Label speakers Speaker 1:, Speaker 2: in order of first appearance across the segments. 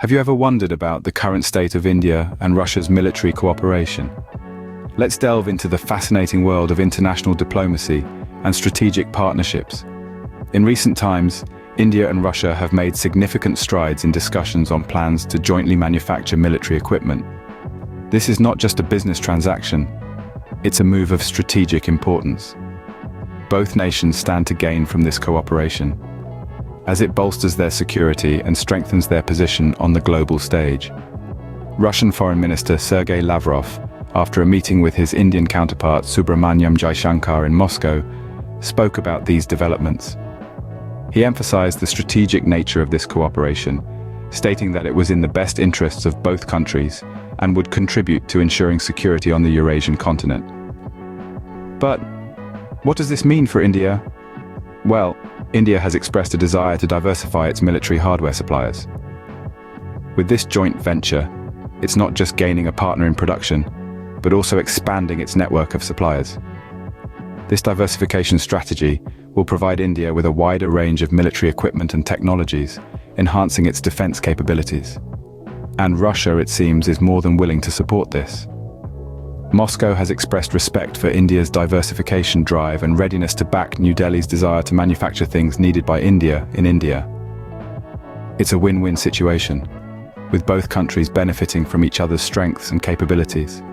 Speaker 1: Have you ever wondered about the current state of India and Russia's military cooperation? Let's delve into the fascinating world of international diplomacy and strategic partnerships. In recent times, India and Russia have made significant strides in discussions on plans to jointly manufacture military equipment. This is not just a business transaction, it's a move of strategic importance. Both nations stand to gain from this cooperation, as it bolsters their security and strengthens their position on the global stage. Russian Foreign Minister Sergei Lavrov, after a meeting with his Indian counterpart Subramaniam Jaishankar in Moscow, spoke about these developments. He emphasized the strategic nature of this cooperation, stating that it was in the best interests of both countries and would contribute to ensuring security on the Eurasian continent. But what does this mean for India? Well, India has expressed a desire to diversify its military hardware suppliers. With this joint venture, it's not just gaining a partner in production, but also expanding its network of suppliers. This diversification strategy will provide India with a wider range of military equipment and technologies, enhancing its defense capabilities. And Russia, it seems, is more than willing to support this. Moscow has expressed respect for India's diversification drive and readiness to back New Delhi's desire to manufacture things needed by India in India. It's a win-win situation, with both countries benefiting from each other's strengths and capabilities.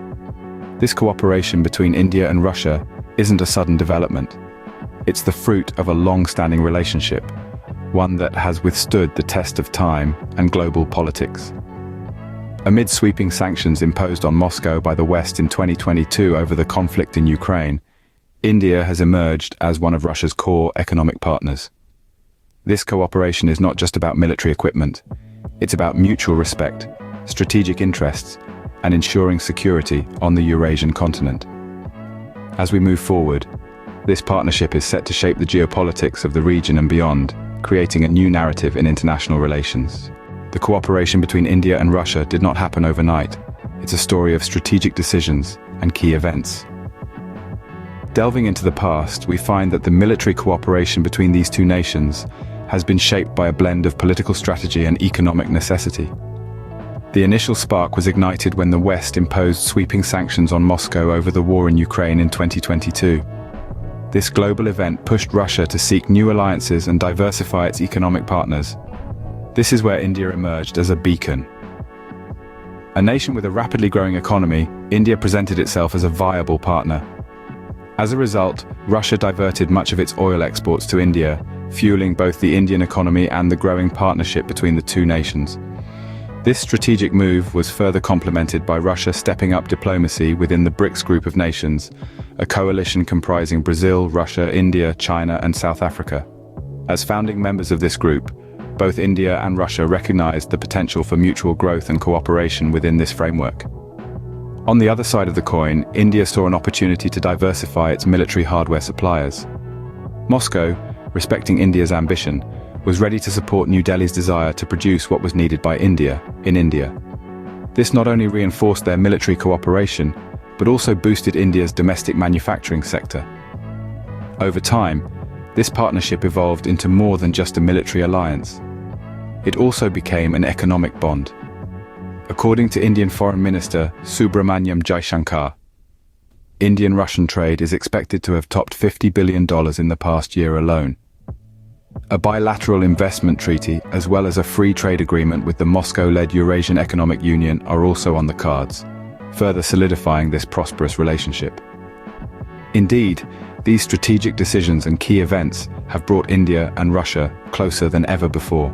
Speaker 1: This cooperation between India and Russia isn't a sudden development. It's the fruit of a long-standing relationship, one that has withstood the test of time and global politics. Amid sweeping sanctions imposed on Moscow by the West in 2022 over the conflict in Ukraine, India has emerged as one of Russia's core economic partners. This cooperation is not just about military equipment, it's about mutual respect, strategic interests, and ensuring security on the Eurasian continent. As we move forward, this partnership is set to shape the geopolitics of the region and beyond, creating a new narrative in international relations. The cooperation between India and Russia did not happen overnight. It's a story of strategic decisions and key events. Delving into the past, we find that the military cooperation between these two nations has been shaped by a blend of political strategy and economic necessity. The initial spark was ignited when the West imposed sweeping sanctions on Moscow over the war in Ukraine in 2022. This global event pushed Russia to seek new alliances and diversify its economic partners. This is where India emerged as a beacon. A nation with a rapidly growing economy, India presented itself as a viable partner. As a result, Russia diverted much of its oil exports to India, fueling both the Indian economy and the growing partnership between the two nations. This strategic move was further complemented by Russia stepping up diplomacy within the BRICS group of nations, a coalition comprising Brazil, Russia, India, China, and South Africa. As founding members of this group, both India and Russia recognized the potential for mutual growth and cooperation within this framework. On the other side of the coin, India saw an opportunity to diversify its military hardware suppliers. Moscow, respecting India's ambition, was ready to support New Delhi's desire to produce what was needed by India in India. This not only reinforced their military cooperation, but also boosted India's domestic manufacturing sector. Over time, this partnership evolved into more than just a military alliance. It also became an economic bond. According to Indian Foreign Minister Subramaniam Jaishankar, Indian-Russian trade is expected to have topped $50 billion in the past year alone. A bilateral investment treaty, as well as a free trade agreement with the Moscow-led Eurasian Economic Union, are also on the cards, further solidifying this prosperous relationship. Indeed, these strategic decisions and key events have brought India and Russia closer than ever before.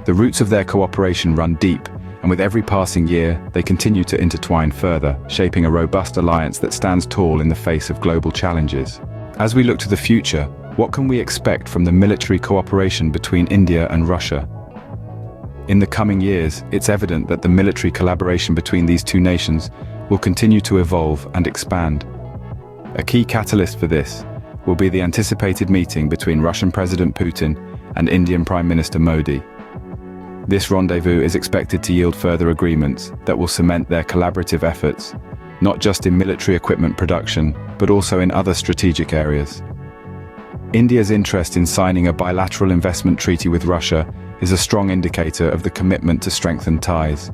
Speaker 1: The roots of their cooperation run deep, and with every passing year, they continue to intertwine further, shaping a robust alliance that stands tall in the face of global challenges. As we look to the future, what can we expect from the military cooperation between India and Russia? In the coming years, it's evident that the military collaboration between these two nations will continue to evolve and expand. A key catalyst for this will be the anticipated meeting between Russian President Putin and Indian Prime Minister Modi. This rendezvous is expected to yield further agreements that will cement their collaborative efforts, not just in military equipment production, but also in other strategic areas. India's interest in signing a bilateral investment treaty with Russia is a strong indicator of the commitment to strengthen ties.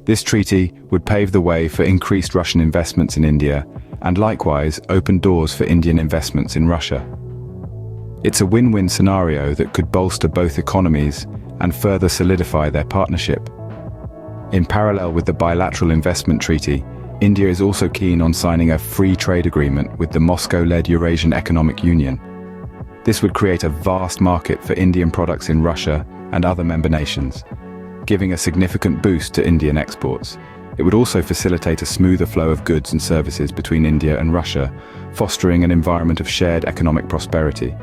Speaker 1: This treaty would pave the way for increased Russian investments in India and likewise open doors for Indian investments in Russia. It's a win-win scenario that could bolster both economies and further solidify their partnership. In parallel with the bilateral investment treaty, India is also keen on signing a free trade agreement with the Moscow-led Eurasian Economic Union. This would create a vast market for Indian products in Russia and other member nations, giving a significant boost to Indian exports. It would also facilitate a smoother flow of goods and services between India and Russia, fostering an environment of shared economic prosperity.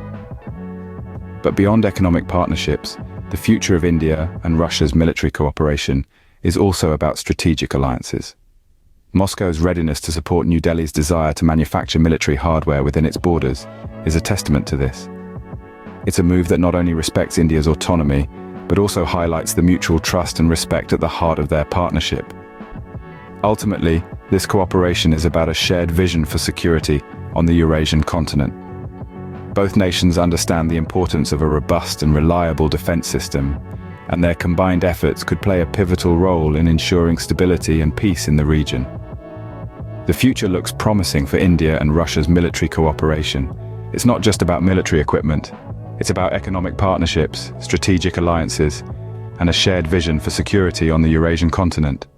Speaker 1: But beyond economic partnerships, the future of India and Russia's military cooperation is also about strategic alliances. Moscow's readiness to support New Delhi's desire to manufacture military hardware within its borders is a testament to this. It's a move that not only respects India's autonomy, but also highlights the mutual trust and respect at the heart of their partnership. Ultimately, this cooperation is about a shared vision for security on the Eurasian continent. Both nations understand the importance of a robust and reliable defense system, and their combined efforts could play a pivotal role in ensuring stability and peace in the region. The future looks promising for India and Russia's military cooperation. It's not just about military equipment. It's about economic partnerships, strategic alliances, and a shared vision for security on the Eurasian continent.